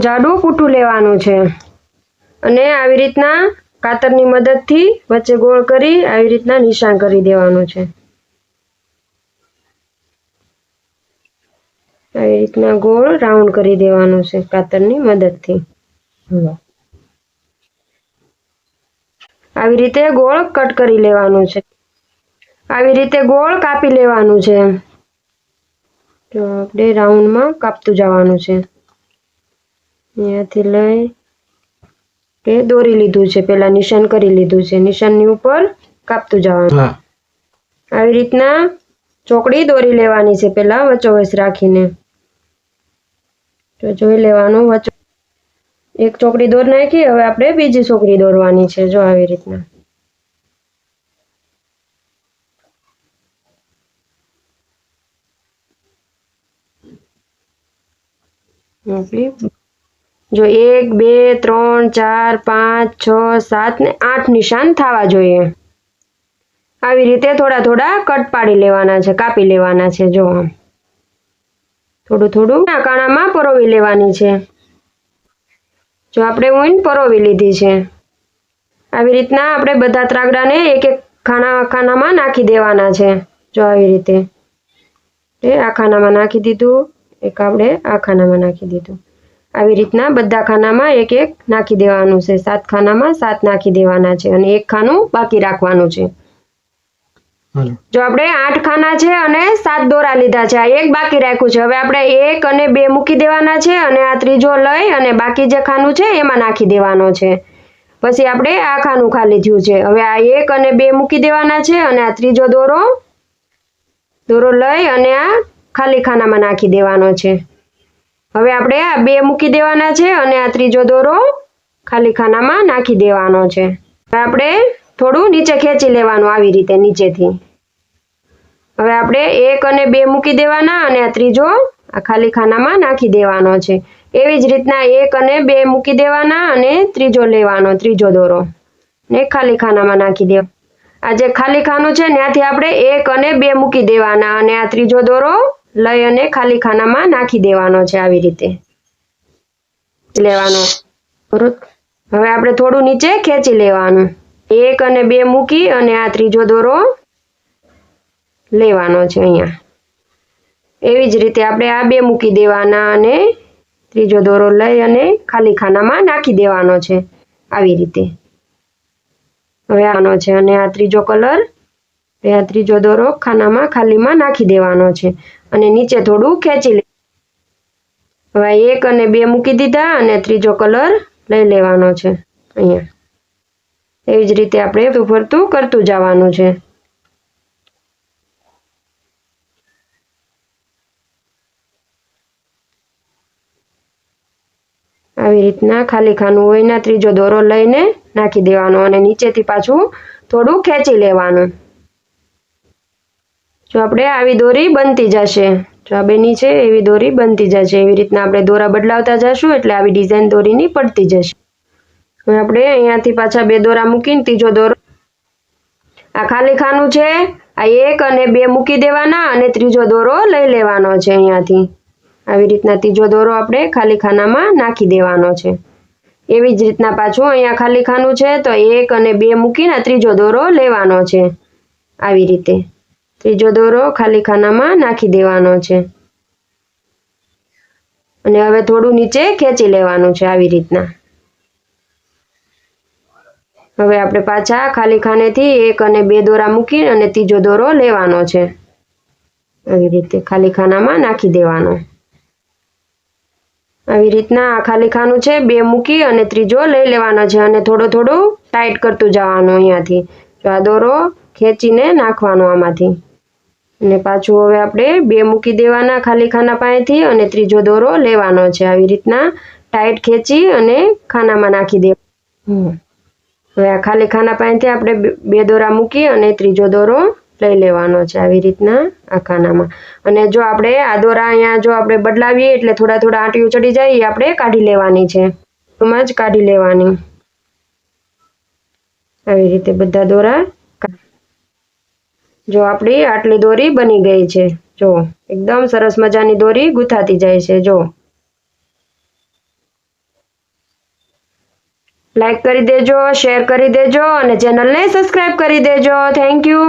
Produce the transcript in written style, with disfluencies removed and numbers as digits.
જાડું કૂટું લેવાનું છે અને આવી રીતના કાતરની મદદથી વચ્ચે ગોળ કરી આવી રીતના નિશાન કરી દેવાનું છે। આવી રીતના ગોળ રાઉન્ડ કરી દેવાનું છે કાતરની મદદથી। આવી રીતે ગોળ કટ કરી લેવાનું છે। આવી રીતે ગોળ કાપી લેવાનું છે। તો આપણે રાઉન્ડમાં કાપતું જવાનું છે। અહીંયાથી લઈ કે દોરી લીધું છે, પહેલા નિશાન કરી લીધું છે, નિશાનની ઉપર કાપતું જવાનું। આવી રીતના ચોકડી દોરી લેવાની છે પહેલા વચ્ચોવચ રાખીને। તો જોઈ લેવાનું વચ્ચે એક ચોકડી દોર નાખી, હવે આપણે બીજી ચોકડી દોરવાની છે। જો આવી રીતના જો 1 2 3 4 5 6 7 ને 8 નિશાન થવા જોઈએ। આવી રીતે થોડા થોડા કટ પાડી લેવાના છે, કાપી લેવાના છે। જો થોડું થોડું કાણામાં પરોવી લેવાની છે। જો આપણે ઊન પરોવી લીધી છે। આવી રીતના આપણે બધા ત્રાગડાને એક એક ખાનામાં નાખી દેવાના છે। જો આવી રીતે આ ખાનામાં નાખી દીધું, એક આપણે આ ખાનામાં નાખી દીધું। આવી રીતના બધા ખાનામાં એક એક નાખી દેવાનું છે। 7 ખાનામાં 7 નાખી દેવાના છે અને એક ખાનું બાકી રાખવાનું છે। જો આપણે 8 ખાના છે અને 7 દોરા લીધા છે, આ એક બાકી રાખ્યું છે। હવે આપણે 1 અને 2 મૂકી દેવાના છે અને આ ત્રીજો લઈ અને બાકી જે ખાનું છે એમાં નાખી દેવાનો છે। પછી આપણે આ ખાનું ખાલી થયું છે। હવે આ 1 અને 2 મૂકી દેવાના છે અને આ ત્રીજો દોરો લઈ અને આ ખાલી ખાનામાં નાખી દેવાનો છે। હવે આપણે આ 2 મૂકી દેવાના છે અને આ ત્રીજો દોરો ખાલી ખાનામાં નાખી દેવાનો છે। હવે આપણે થોડું નીચે ખેંચી લેવાનું આવી રીતે નીચેથી। હવે આપણે 1 અને 2 મૂકી દેવાના અને આ ત્રીજો આ ખાલી ખાનામાં નાખી દેવાનો છે। એવી જ રીતના 1 અને 2 મૂકી દેવાના અને ત્રીજો લેવાનો, ત્રીજો દોરો ને ખાલી ખાનામાં નાખી દેવાનો। આ જે ખાલી ખાનું છે ત્યાંથી આપણે 1 અને 2 મૂકી દેવાના અને આ ત્રીજો દોરો લઈ અને ખાલી ખાનામાં નાખી દેવાનો છે। આવી રીતે લેવાનો। હવે આપણે થોડું નીચે ખેંચી લેવાનું, 1 અને 2 મૂકી અને આ ત્રીજો દોરો લેવાનો છે અહીંયા। એવી જ રીતે આપણે આ 2 મૂકી દેવાના અને ત્રીજો દોરો લઈ અને ખાલી ખાનામાં નાખી દેવાનો છે આવી રીતે। હવે આનો છે અને આ ત્રીજો કલર, આ ત્રીજો દોરો ખાનામાં ખાલીમાં નાખી દેવાનો છે અને નીચે થોડું ખેંચી લે। હવે 1 અને 2 મૂકી દીધા અને ત્રીજો કલર લઈ લેવાનો છે અહીંયા। એવી જ રીતે આપણે ફરતું કરતું જવાનું છે। આવી રીતના ખાલી ખાનું હોય ને ત્રીજો દોરો લઈને નાખી દેવાનો અને નીચેથી પાછું થોડું ખેંચી લેવાનું। જો આપણે આવી દોરી બનતી જશે, જો આ બેની છે એવી દોરી બનતી જશે। એવી રીતના આપણે દોરા બદલાવતા જશું એટલે આવી ડિઝાઇન દોરીની પડતી જશે। હવે આપણે અહીંયાથી પાછા 2 દોરા મૂકીને ત્રીજો દોરો, આ ખાલી ખાનું છે, આ 1 અને 2 મૂકી દેવાના અને ત્રીજો દોરો લઈ લેવાનો છે અહીંયાથી। આવી રીતના ત્રીજો દોરો આપણે ખાલી ખાનામાં નાખી દેવાનો છે। એવી જ રીતના પાછું અહીંયા ખાલી ખાનું છે તો 1 અને 2 મૂકીને ત્રીજો દોરો લેવાનો છે। આવી રીતે ત્રીજો દોરો ખાલી ખાનામાં નાખી દેવાનો છે અને હવે થોડું નીચે ખેંચી લેવાનું છે આવી રીતના। હવે આપણે પાછા ખાલી ખાનેથી 1 અને 2 દોરા મૂકી અને ત્રીજો દોરો લેવાનો છે। આવી રીતે ખાલી ખાનામાં નાખી દેવાનો। આવી રીતના આ ખાલી ખાનું છે 2 મૂકી અને ત્રીજો લઈ લેવાનો છે અને થોડું થોડું ટાઈટ કરતું જવાનું અહીંયાથી। જો આ દોરો ખેંચીને નાખવાનો આમાંથી અને પાછું હવે આપણે 2 મૂકી દેવાના ખાલી ખાના પાસેથી અને ત્રીજો દોરો લેવાનો છે। આવી રીતના ટાઈટ ખેંચી અને ખાનામાં નાખી દેવાનો। હવે આ ખાલી ખાના પાસેથી આપણે 2 દોરા મૂકી અને ત્રીજો દોરો લઈ લેવાનો છે આવી રીતના આ ખાનામાં। અને જો આપણે આ દોરા અહીંયા જો આપણે બદલાવીએ એટલે થોડા થોડા આંટીઓ ચડી જાય એ આપણે કાઢી લેવાની છે, એમાં જ કાઢી લેવાની। આવી રીતે બધા દોરા, જો આપણી આટલી દોરી બની ગઈ છે। જો એકદમ સરસ મજાની દોરી ગૂંથાતી જાય છે। જો લાઈક કરી દેજો, શેર કરી દેજો અને ચેનલને સબસ્ક્રાઈબ કરી દેજો. Thank you.